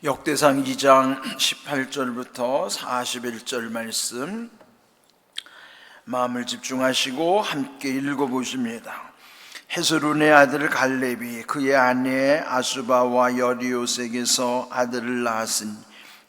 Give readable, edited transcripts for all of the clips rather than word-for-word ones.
역대상 2장 18절부터 41절 말씀 마음을 집중하시고 함께 읽어보십니다. 헤스론의 아들 갈렙이 그의 아내 아수바와 여리오색에서 아들을 낳았으니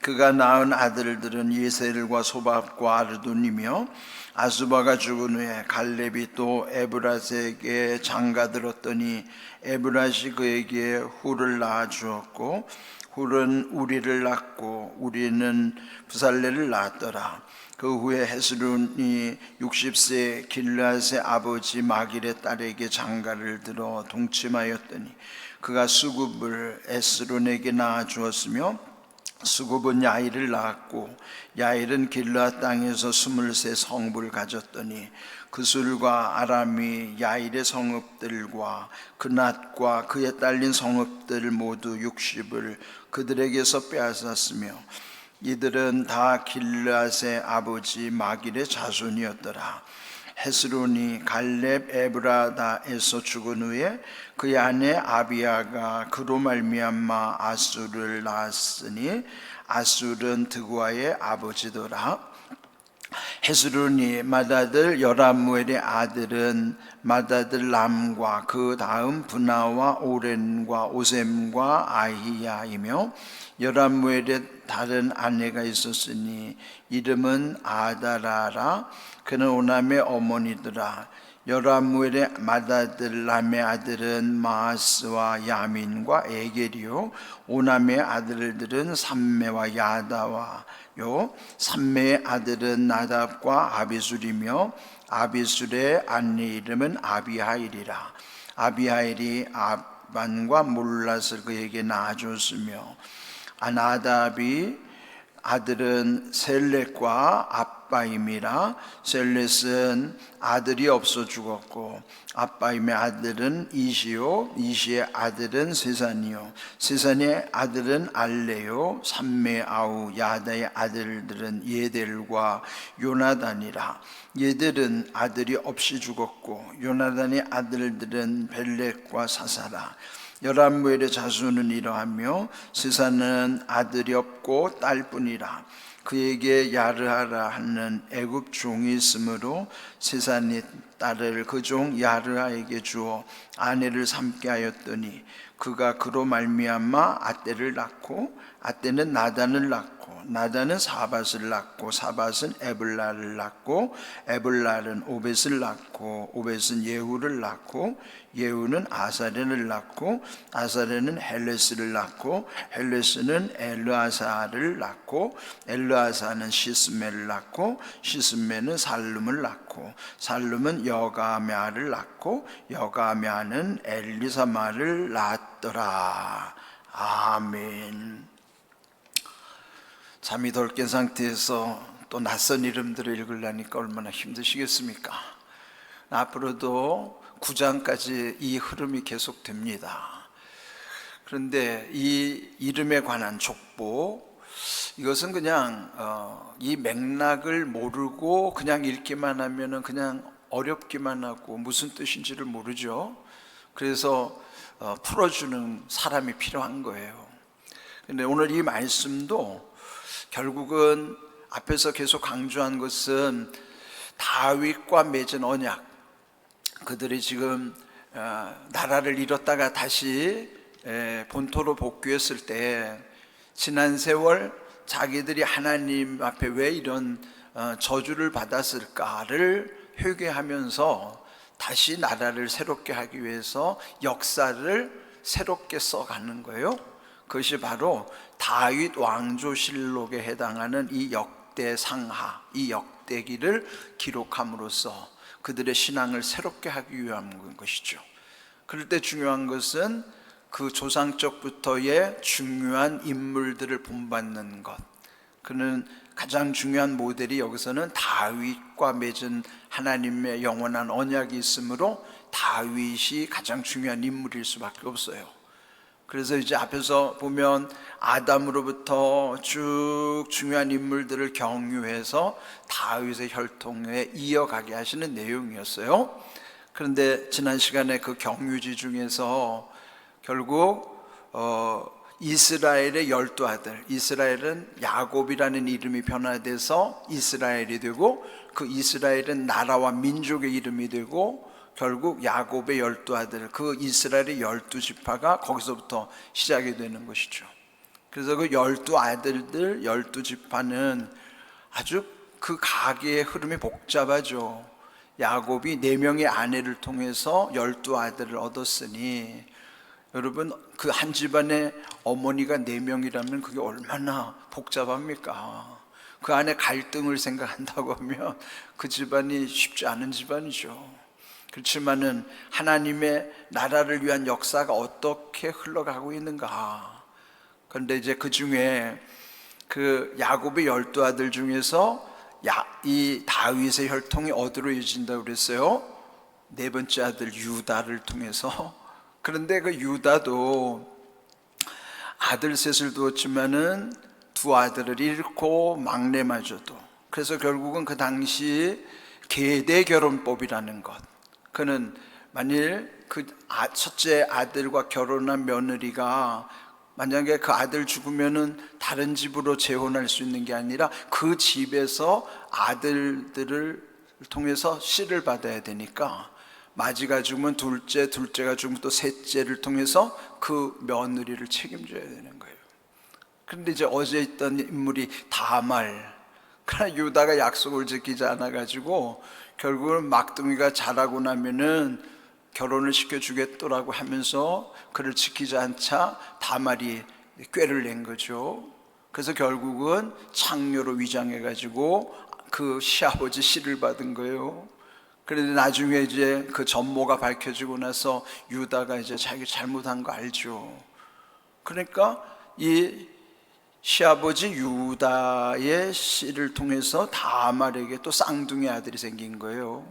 그가 낳은 아들들은 예셀과 소밥과 아르돈이며 아수바가 죽은 후에 갈렙이 또 에브라스에게 장가들었더니 에브라시 그에게 훌을 낳아 주었고 훌은 우리를 낳고 우리는 부살레를 낳았더라. 그 후에 헤스론이 60세 길르앗의 아버지 마길의 딸에게 장가를 들어 동침하였더니 그가 수굽을 에스론에게 낳아 주었으며 수굽은 야일을 낳았고 야일은 길르앗 땅에서 23 성읍을 가졌더니 그술과 아람이 야일의 성읍들과 그낫과 그에 딸린 성읍들 모두 60을 그들에게서 빼앗았으며 이들은 다 길르앗의 아버지 마길의 자손이었더라. 헤스론이 갈렙 에브라다에서 죽은 후에 그의 아내 아비야가 그로 말미암아 아술을 낳았으니 아술은 드구아의 아버지더라. 헤스론이 맏아들 여라무엘의 아들은 맏아들 람과 그 다음 브나와 오렌과 오셈과 아히야이며 여라무엘의 다른 아내가 있었으니 이름은 아다라라. 그는 오남의 어머니더라. 여라무엘의 맏아들 람의 아들은 마하스와 야민과 에겔이요 오남의 아들들은 삼메와 야다와요 삼메의 아들은 나답과 아비술이며 아비술의 아내 이름은 아비하일이라. 아비하일이 아반과 몰랏을 그에게 낳아줬으며 나답이 아들은 셀렛과 아빠임이라. 셀렛은 아들이 없어 죽었고 아빠임의 아들은 이시요 이시의 아들은 세산이요 세산의 아들은 알레요 삼메 아우 야다의 아들들은 예델과 요나단이라. 얘들은 아들이 없이 죽었고 요나단의 아들들은 벨렉과 사사라. 여라무엘의 자손은 이러하며 세산은 아들이 없고 딸뿐이라. 그에게 야르하라 하는 애굽 종이 있으므로 세산이 딸을 그 종 야르하에게 주어 아내를 삼게 하였더니 그가 그로 말미암아 아떼를 낳고 아떼는 나단을 낳고 나단은 사밧을 낳고 사밧은 에블라를 낳고 에블라는 오벳을 낳고 오벳은 예후를 낳고 예후는 아사렌을 낳고 아사렌은 헬레스를 낳고 헬레스는 엘르아사를 낳고 엘르아사는 시스메를 낳고 시스메는 살룸을 낳고 살룸은 여가메아를 낳고 여가메아는 엘리사마를 낳았더라. 아멘. 잠이 덜 깬 상태에서 또 낯선 이름들을 읽으려니까 얼마나 힘드시겠습니까? 앞으로도 9장까지 이 흐름이 계속됩니다. 그런데 이 이름에 관한 족보, 이것은 그냥 이 맥락을 모르고 그냥 읽기만 하면은 그냥 어렵기만 하고 무슨 뜻인지를 모르죠. 그래서 풀어주는 사람이 필요한 거예요. 근데 오늘 이 말씀도 결국은 앞에서 계속 강조한 것은 다윗과 맺은 언약, 그들이 지금 나라를 잃었다가 다시 본토로 복귀했을 때 지난 세월 자기들이 하나님 앞에 왜 이런 저주를 받았을까를 회개하면서 다시 나라를 새롭게 하기 위해서 역사를 새롭게 써가는 거예요. 그것이 바로 다윗 왕조실록에 해당하는 이 역대상하, 이 역대기를 기록함으로써 그들의 신앙을 새롭게 하기 위한 것이죠. 그럴 때 중요한 것은 그 조상적부터의 중요한 인물들을 본받는 것. 그는 가장 중요한 모델이 여기서는 다윗과 맺은 하나님의 영원한 언약이 있으므로 다윗이 가장 중요한 인물일 수밖에 없어요. 그래서 이제 앞에서 보면 아담으로부터 쭉 중요한 인물들을 경유해서 다윗의 혈통에 이어가게 하시는 내용이었어요. 그런데 지난 시간에 그 경유지 중에서 결국 이스라엘의 12아들, 이스라엘은 야곱이라는 이름이 변화돼서 이스라엘이 되고, 그 이스라엘은 나라와 민족의 이름이 되고, 결국 야곱의 12아들, 그 이스라엘의 12지파가 거기서부터 시작이 되는 것이죠. 그래서 그 12아들들 12지파는 아주 그 가계의 흐름이 복잡하죠. 야곱이 4명의 아내를 통해서 12아들을 얻었으니, 여러분 그 한 집안에 어머니가 4명이라면 그게 얼마나 복잡합니까? 그 안에 갈등을 생각한다고 하면 그 집안이 쉽지 않은 집안이죠. 그렇지만은 하나님의 나라를 위한 역사가 어떻게 흘러가고 있는가. 그런데 이제 그 중에 그 야곱의 12아들 중에서 이 다윗의 혈통이 어디로 이어진다고 그랬어요? 4번째 아들 유다를 통해서. 그런데 그 유다도 아들 셋을 두었지만은 2아들을 잃고 막내마저도. 그래서 결국은 그 당시 계대 결혼법이라는 것, 그는 만일 그 첫째 아들과 결혼한 며느리가 만약에 그 아들 죽으면은 다른 집으로 재혼할 수 있는 게 아니라 그 집에서 아들들을 통해서 씨를 받아야 되니까, 마지가 죽으면 둘째, 둘째가 죽으면 또 셋째를 통해서 그 며느리를 책임져야 되는 거예요. 그런데 이제 어제 있던 인물이 다말, 그러나 유다가 약속을 지키지 않아가지고 결국은 막둥이가 자라고 나면은 결혼을 시켜주겠더라고 하면서 그를 지키지 않자 다말이 꾀를 낸 거죠. 그래서 결국은 창녀로 위장해가지고 그 시아버지 씨를 받은 거예요. 그런데 나중에 이제 그 전모가 밝혀지고 나서 유다가 이제 자기 잘못한 거 알죠. 그러니까 이 시아버지 유다의 씨를 통해서 다말에게 또 쌍둥이 아들이 생긴 거예요.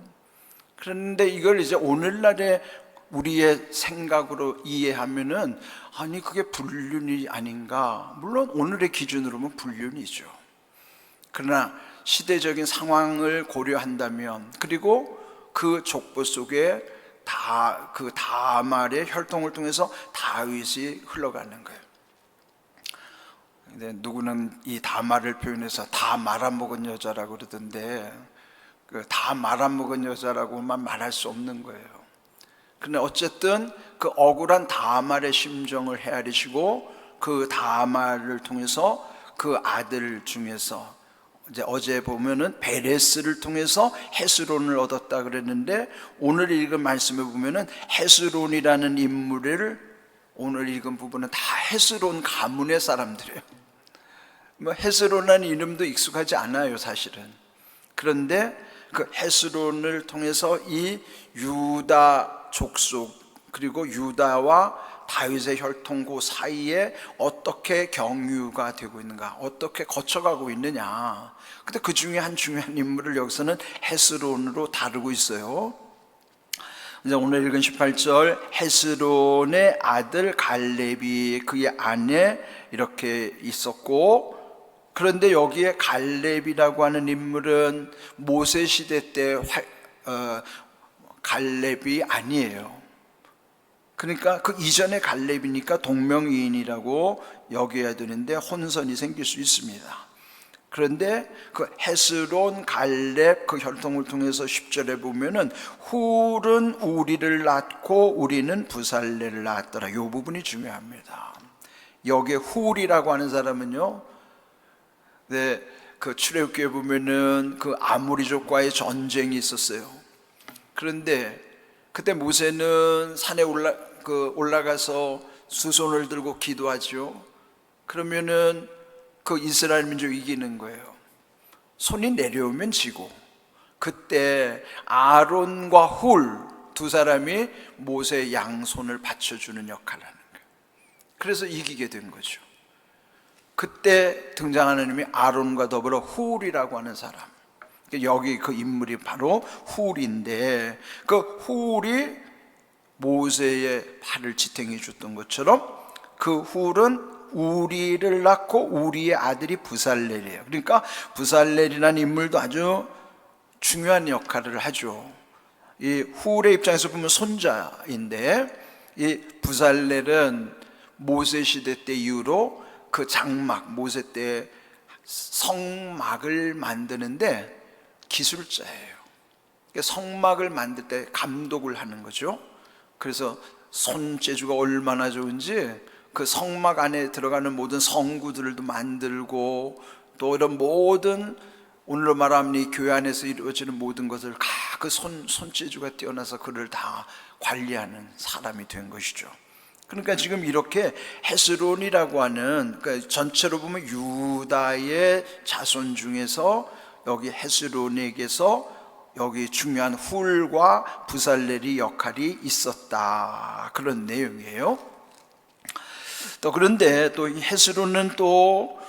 그런데 이걸 이제 오늘날의 우리의 생각으로 이해하면은, 아니 그게 불륜이 아닌가. 물론 오늘의 기준으로 보면 불륜이죠. 그러나 시대적인 상황을 고려한다면, 그리고 그 족보 속에 그 다말의 혈통을 통해서 다윗이 흘러가는 거예요. 근데 누구는 이 다말을 표현해서 다 말아먹은 여자라고 그러던데, 그 다 말아먹은 여자라고만 말할 수 없는 거예요. 근데 어쨌든 그 억울한 다말의 심정을 헤아리시고 그 다말을 통해서 그 아들 중에서 이제 어제 보면은 베레스를 통해서 헤스론을 얻었다 그랬는데, 오늘 읽은 말씀에 보면은 헤스론이라는 인물을 오늘 읽은 부분은 다 헤스론 가문의 사람들이에요. 뭐 헤스론이라는 이름도 익숙하지 않아요, 사실은. 그런데 그 헤스론을 통해서 이 유다 족속, 그리고 유다와 다윗의 혈통 그 사이에 어떻게 경유가 되고 있는가, 어떻게 거쳐가고 있느냐. 근데 그 중에 한 중요한 인물을 여기서는 헤스론으로 다루고 있어요. 이제 오늘 읽은 18절, 헤스론의 아들 갈렙이 그의 아내 이렇게 있었고, 그런데 여기에 갈렙이라고 하는 인물은 모세 시대 때 갈렙이 아니에요. 그러니까 그 이전의 갈렙이니까 동명이인이라고 여겨야 되는데 혼선이 생길 수 있습니다. 그런데 그 헤스론, 갈렙 그 혈통을 통해서 10절에 보면은 훌은 우리를 낳고 우리는 부살레를 낳았더라. 이 부분이 중요합니다. 여기에 훌이라고 하는 사람은요, 네, 그 출애굽기에 보면은 그 아모리족과의 전쟁이 있었어요. 그런데 그때 모세는 산에 올라가서 두 손을 들고 기도하죠. 그러면은 그 이스라엘 민족이 이기는 거예요. 손이 내려오면 지고, 그때 아론과 훌 두 사람이 모세의 양손을 받쳐주는 역할을 하는 거예요. 그래서 이기게 된 거죠. 그때 등장하는 이름이 아론과 더불어 훌이라고 하는 사람, 여기 그 인물이 바로 훌인데, 그 훌이 모세의 팔을 지탱해 줬던 것처럼 그 훌은 우리를 낳고 우리의 아들이 부살렐이에요. 그러니까 부살렐이라는 인물도 아주 중요한 역할을 하죠. 이 훌의 입장에서 보면 손자인데, 이 부살렐은 모세 시대 때 이후로 그 장막, 모세 때 성막을 만드는데 기술자예요. 성막을 만들 때 감독을 하는 거죠. 그래서 손재주가 얼마나 좋은지 그 성막 안에 들어가는 모든 성구들도 만들고, 또 이런 모든 오늘로 말하면 이 교회 안에서 이루어지는 모든 것을 다 그 손재주가 뛰어나서 그를 다 관리하는 사람이 된 것이죠. 그러니까 지금 이렇게 헤스론이라고 하는, 그러니까 전체로 보면 유다의 자손 중에서 여기 헤스론에게서 여기 중요한 훌과 부살렐이 역할이 있었다, 그런 내용이에요. 또 그런데 또 이 헤스론은 또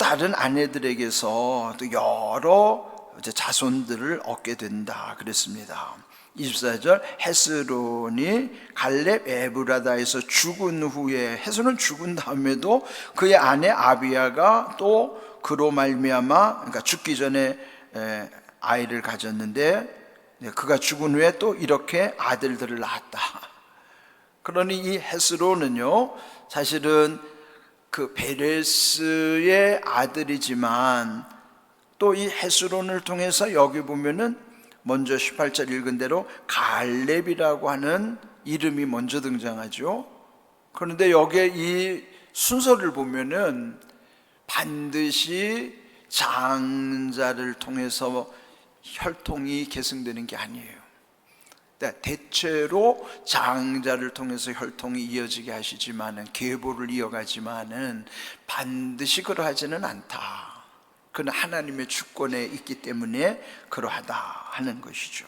다른 아내들에게서 또 여러 자손들을 얻게 된다 그랬습니다. 24절, 헤스론이 갈렙 에브라다에서 죽은 후에, 헤스론 죽은 다음에도 그의 아내 아비야가 또 그로 말미암아, 그러니까 죽기 전에 아이를 가졌는데 그가 죽은 후에 또 이렇게 아들들을 낳았다. 그러니 이 헤스론은요, 사실은 그 베레스의 아들이지만 또 이 헤스론을 통해서 여기 보면은 먼저 18절 읽은 대로 갈렙이라고 하는 이름이 먼저 등장하죠. 그런데 여기에 이 순서를 보면은 반드시 장자를 통해서 혈통이 계승되는 게 아니에요. 대체로 장자를 통해서 혈통이 이어지게 하시지만은, 계보를 이어가지만은 반드시 그러하지는 않다. 그는 하나님의 주권에 있기 때문에 그러하다 하는 것이죠.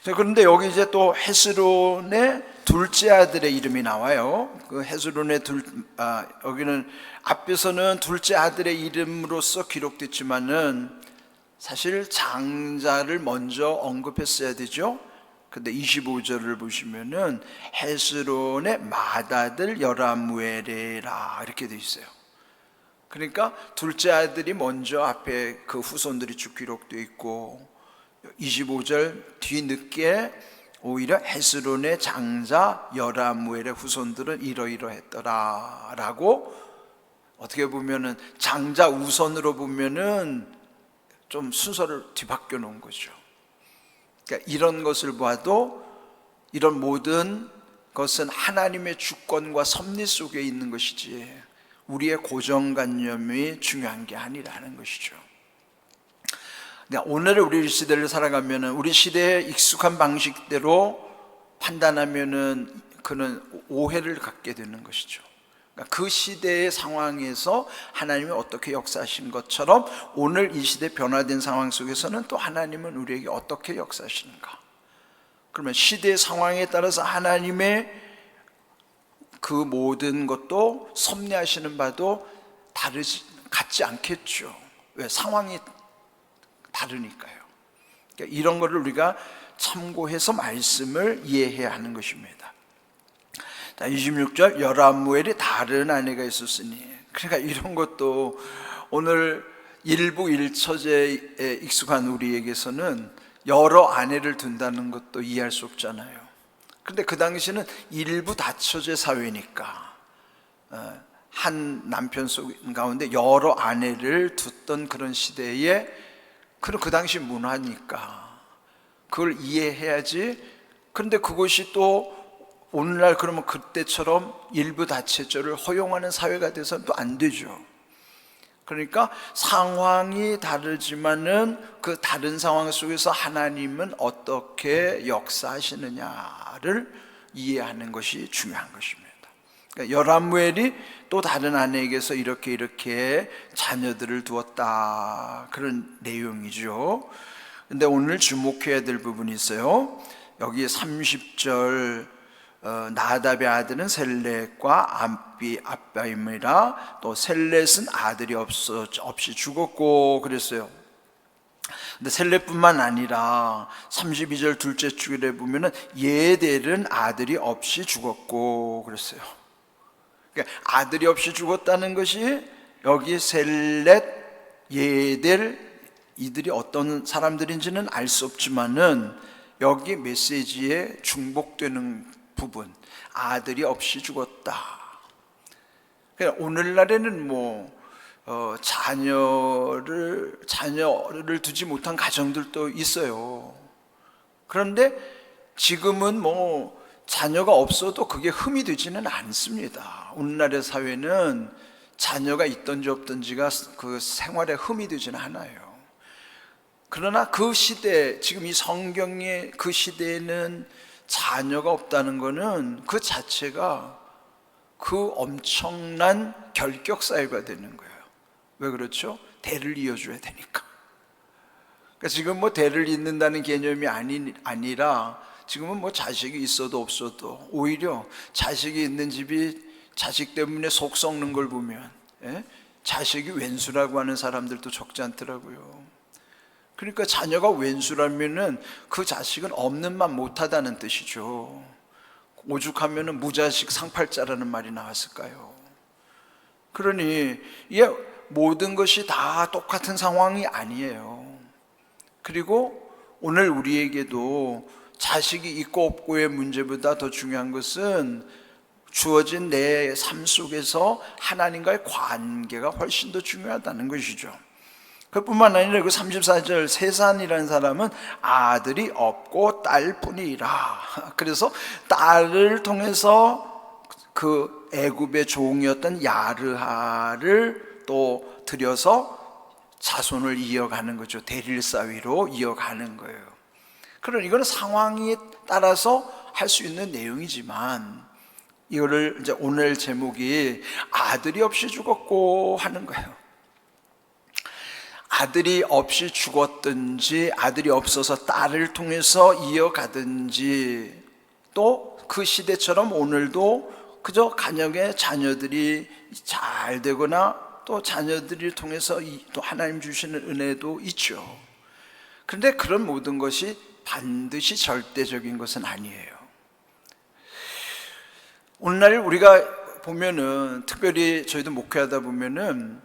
그런데 여기 이제 또 헤스론의 둘째 아들의 이름이 나와요. 그 헤스론의 여기는 앞에서는 둘째 아들의 이름으로서 기록됐지만은 사실 장자를 먼저 언급했어야 되죠. 근데 25절을 보시면은 헤스론의 맏아들 여라무엘이라 이렇게 돼 있어요. 그러니까 둘째 아들이 먼저 앞에 그 후손들이 쭉 기록되어 있고, 25절 뒤늦게 오히려 헤스론의 장자 여라무엘의 후손들은 이러이러했더라 라고, 어떻게 보면은 장자 우선으로 보면은 좀 순서를 뒤바뀌어 놓은 거죠. 그러니까 이런 것을 봐도 이런 모든 것은 하나님의 주권과 섭리 속에 있는 것이지 우리의 고정관념이 중요한 게 아니라는 것이죠. 오늘의 우리 시대를 살아가면은 우리 시대에 익숙한 방식대로 판단하면은 그는 오해를 갖게 되는 것이죠. 그러니까 그 시대의 상황에서 하나님이 어떻게 역사하신 것처럼 오늘 이 시대 변화된 상황 속에서는 또 하나님은 우리에게 어떻게 역사하시는가? 그러면 시대의 상황에 따라서 하나님의 그 모든 것도 섭리하시는 바도 같지 않겠죠. 왜? 상황이 다르니까요. 그러니까 이런 것을 우리가 참고해서 말씀을 이해해야 하는 것입니다. 26절, 여라무엘이 다른 아내가 있었으니, 그러니까 이런 것도 오늘 일부 일처제에 익숙한 우리에게서는 여러 아내를 둔다는 것도 이해할 수 없잖아요. 그런데 그 당시는 일부 다처제 사회니까 한 남편 가운데 여러 아내를 뒀던 그런 시대에, 그런 그 당시 문화니까 그걸 이해해야지. 그런데 그것이 또 오늘날 그러면 그때처럼 일부 다처제를 허용하는 사회가 돼서는 또 안 되죠. 그러니까 상황이 다르지만은 그 다른 상황 속에서 하나님은 어떻게 역사하시느냐를 이해하는 것이 중요한 것입니다. 그러니까 여라무엘이 또 다른 아내에게서 이렇게 자녀들을 두었다, 그런 내용이죠. 근데 오늘 주목해야 될 부분이 있어요. 여기 30절, 나답의 아들은 셀렛과 아바임이라, 또 셀렛은 아들이 없이 죽었고 그랬어요. 근데 셀렛뿐만 아니라 32절 둘째 줄에 보면은 예델은 아들이 없이 죽었고 그랬어요. 그러니까 아들이 없이 죽었다는 것이 여기 셀렛, 예델, 이들이 어떤 사람들인지는 알 수 없지만은 여기 메시지에 중복되는 부분, 아들이 없이 죽었다. 그러니까 오늘날에는 자녀를 두지 못한 가정들도 있어요. 그런데 지금은 자녀가 없어도 그게 흠이 되지는 않습니다. 오늘날의 사회는 자녀가 있든지 없든지가 그 생활에 흠이 되지는 않아요. 그러나 그 시대, 지금 이 성경의 그 시대에는 자녀가 없다는 것은 그 자체가 그 엄청난 결격 사유가 되는 거예요. 왜 그렇죠? 대를 이어줘야 되니까. 그러니까 지금 대를 잇는다는 개념이 아니라 지금은 자식이 있어도 없어도 오히려 자식이 있는 집이 자식 때문에 속 썩는 걸 보면 자식이 왼수라고 하는 사람들도 적지 않더라고요. 그러니까 자녀가 왼수라면은 그 자식은 없는 만 못하다는 뜻이죠. 오죽하면은 무자식 상팔자라는 말이 나왔을까요? 그러니 이게 모든 것이 다 똑같은 상황이 아니에요. 그리고 오늘 우리에게도 자식이 있고 없고의 문제보다 더 중요한 것은 주어진 내 삶 속에서 하나님과의 관계가 훨씬 더 중요하다는 것이죠. 그뿐만 아니라 그 34절, 세산이라는 사람은 아들이 없고 딸뿐이라. 그래서 딸을 통해서 그 애굽의 종이었던 야르하를 또 들여서 자손을 이어가는 거죠. 대릴사위로 이어가는 거예요. 그러니 이거는 상황에 따라서 할 수 있는 내용이지만 이거를 이제 오늘 제목이 아들이 없이 죽었고 하는 거예요. 아들이 없이 죽었든지 아들이 없어서 딸을 통해서 이어가든지 또 그 시대처럼 오늘도 그저 가정의 자녀들이 잘 되거나 또 자녀들을 통해서 또 하나님 주시는 은혜도 있죠. 그런데 그런 모든 것이 반드시 절대적인 것은 아니에요. 오늘날 우리가 보면은 특별히 저희도 목회하다 보면은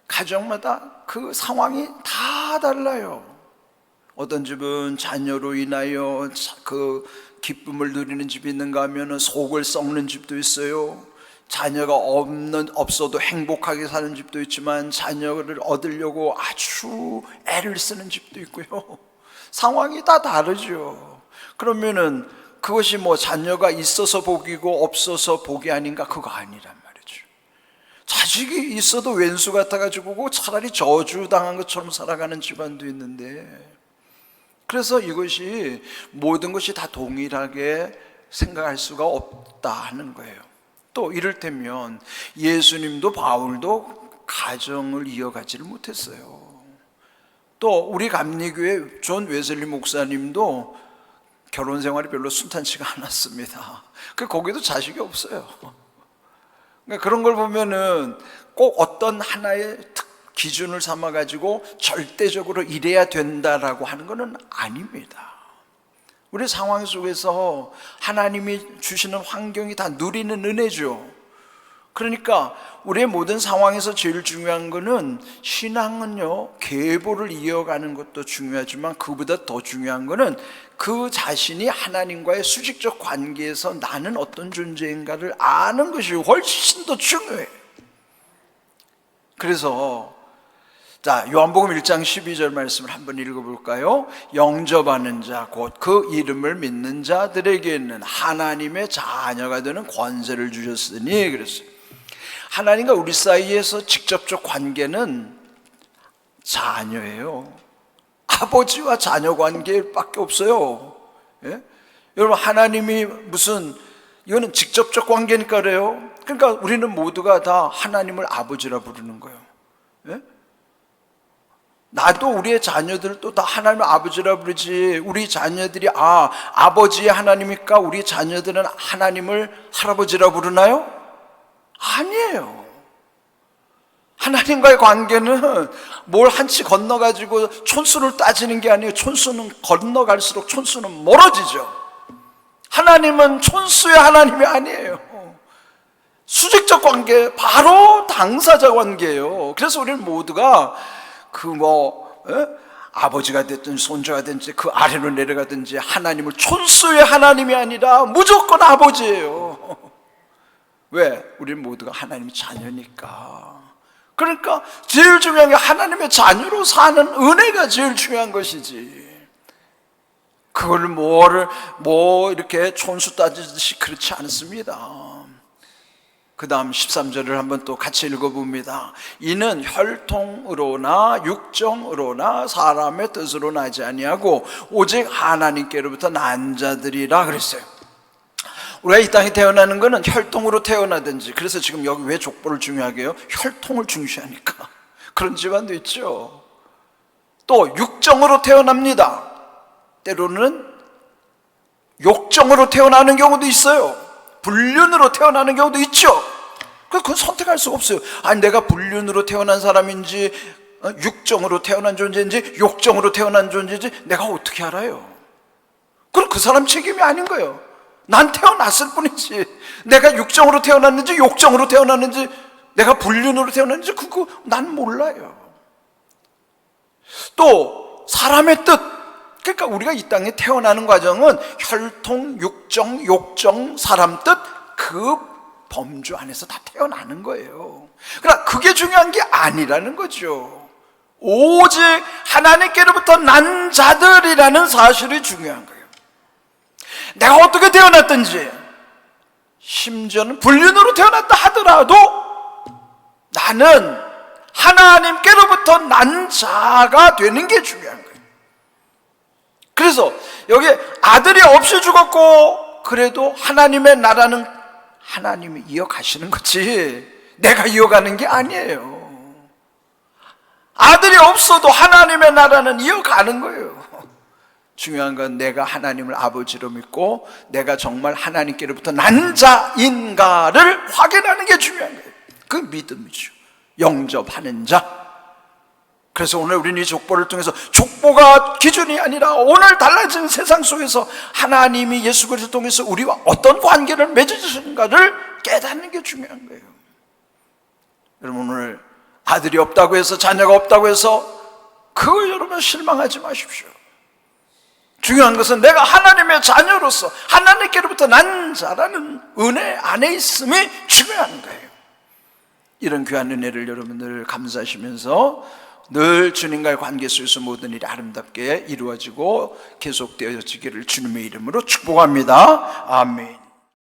가정마다 그 상황이 다 달라요. 어떤 집은 자녀로 인하여 그 기쁨을 누리는 집이 있는가 하면 속을 썩는 집도 있어요. 자녀가 없어도 행복하게 사는 집도 있지만 자녀를 얻으려고 아주 애를 쓰는 집도 있고요. 상황이 다 다르죠. 그러면은 그것이 자녀가 있어서 복이고 없어서 복이 아닌가? 그거 아니란 말이죠. 자식이 있어도 왼수 같아가지고 차라리 저주당한 것처럼 살아가는 집안도 있는데, 그래서 이것이 모든 것이 다 동일하게 생각할 수가 없다 하는 거예요. 또 이를테면 예수님도 바울도 가정을 이어가지를 못했어요. 또 우리 감리교회 존 웨슬리 목사님도 결혼 생활이 별로 순탄치가 않았습니다. 거기도 자식이 없어요. 그러니까 그런 걸 보면은 꼭 어떤 하나의 기준을 삼아가지고 절대적으로 이래야 된다라고 하는 것은 아닙니다. 우리 상황 속에서 하나님이 주시는 환경이 다 누리는 은혜죠. 그러니까 우리의 모든 상황에서 제일 중요한 것은 신앙은요, 계보를 이어가는 것도 중요하지만 그보다 더 중요한 것은 그 자신이 하나님과의 수직적 관계에서 나는 어떤 존재인가를 아는 것이 훨씬 더 중요해요. 그래서 자, 요한복음 1장 12절 말씀을 한번 읽어볼까요? 영접하는 자, 곧 그 이름을 믿는 자들에게는 하나님의 자녀가 되는 권세를 주셨으니 그랬어요. 하나님과 우리 사이에서 직접적 관계는 자녀예요. 아버지와 자녀 관계밖에 없어요. 예? 여러분, 하나님이 이거는 직접적 관계니까 그래요. 그러니까 우리는 모두가 다 하나님을 아버지라 부르는 거예요. 예? 나도 우리의 자녀들도 다 하나님을 아버지라 부르지, 우리 자녀들이 아버지의 하나님이니까 우리 자녀들은 하나님을 할아버지라 부르나요? 아니에요. 하나님과의 관계는 뭘 한치 건너가지고 촌수를 따지는 게 아니에요. 촌수는 건너갈수록 촌수는 멀어지죠. 하나님은 촌수의 하나님이 아니에요. 수직적 관계, 바로 당사자 관계예요. 그래서 우리는 모두가 아버지가 됐든 손자가 됐든지 그 아래로 내려가든지 하나님을 촌수의 하나님이 아니라 무조건 아버지예요. 왜? 우리는 모두가 하나님의 자녀니까. 그러니까 제일 중요한 게 하나님의 자녀로 사는 은혜가 제일 중요한 것이지, 그걸 이렇게 촌수 따지듯이 그렇지 않습니다. 그 다음 13절을 한번 또 같이 읽어봅니다. 이는 혈통으로나 육정으로나 사람의 뜻으로 나지 아니하고 오직 하나님께로부터 난 자들이라 그랬어요. 우리가 이 땅에 태어나는 것은 혈통으로 태어나든지, 그래서 지금 여기 왜 족보를 중요하게 해요? 혈통을 중시하니까. 그런 집안도 있죠. 또 육정으로 태어납니다. 때로는 욕정으로 태어나는 경우도 있어요. 불륜으로 태어나는 경우도 있죠. 그건 선택할 수가 없어요. 아니, 내가 불륜으로 태어난 사람인지 육정으로 태어난 존재인지 욕정으로 태어난 존재인지 내가 어떻게 알아요? 그럼 그 사람 책임이 아닌 거예요. 난 태어났을 뿐이지, 내가 육정으로 태어났는지 욕정으로 태어났는지 내가 불륜으로 태어났는지 그거 난 몰라요. 또 사람의 뜻, 그러니까 우리가 이 땅에 태어나는 과정은 혈통, 육정, 욕정, 사람 뜻, 그 범주 안에서 다 태어나는 거예요. 그러나 그게 중요한 게 아니라는 거죠. 오직 하나님께로부터 난 자들이라는 사실이 중요한 거예요. 내가 어떻게 태어났든지, 심지어는 불륜으로 태어났다 하더라도 나는 하나님께로부터 난 자가 되는 게 중요한 거예요. 그래서 여기 아들이 없이 죽었고 그래도 하나님의 나라는 하나님이 이어가시는 거지 내가 이어가는 게 아니에요. 아들이 없어도 하나님의 나라는 이어가는 거예요. 중요한 건 내가 하나님을 아버지로 믿고 내가 정말 하나님께로부터 난 자인가를 확인하는 게 중요한 거예요. 그 믿음이죠. 영접하는 자. 그래서 오늘 우리는 이 족보를 통해서 족보가 기준이 아니라 오늘 달라진 세상 속에서 하나님이 예수 그리스도를 통해서 우리와 어떤 관계를 맺으시는가를 깨닫는 게 중요한 거예요. 여러분, 오늘 아들이 없다고 해서, 자녀가 없다고 해서 그걸 여러분 실망하지 마십시오. 중요한 것은 내가 하나님의 자녀로서 하나님께로부터 난 자라는 은혜 안에 있음이 중요한 거예요. 이런 귀한 은혜를 여러분들 감사하시면서 늘 주님과의 관계 속에서 모든 일이 아름답게 이루어지고 계속되어지기를 주님의 이름으로 축복합니다. 아멘.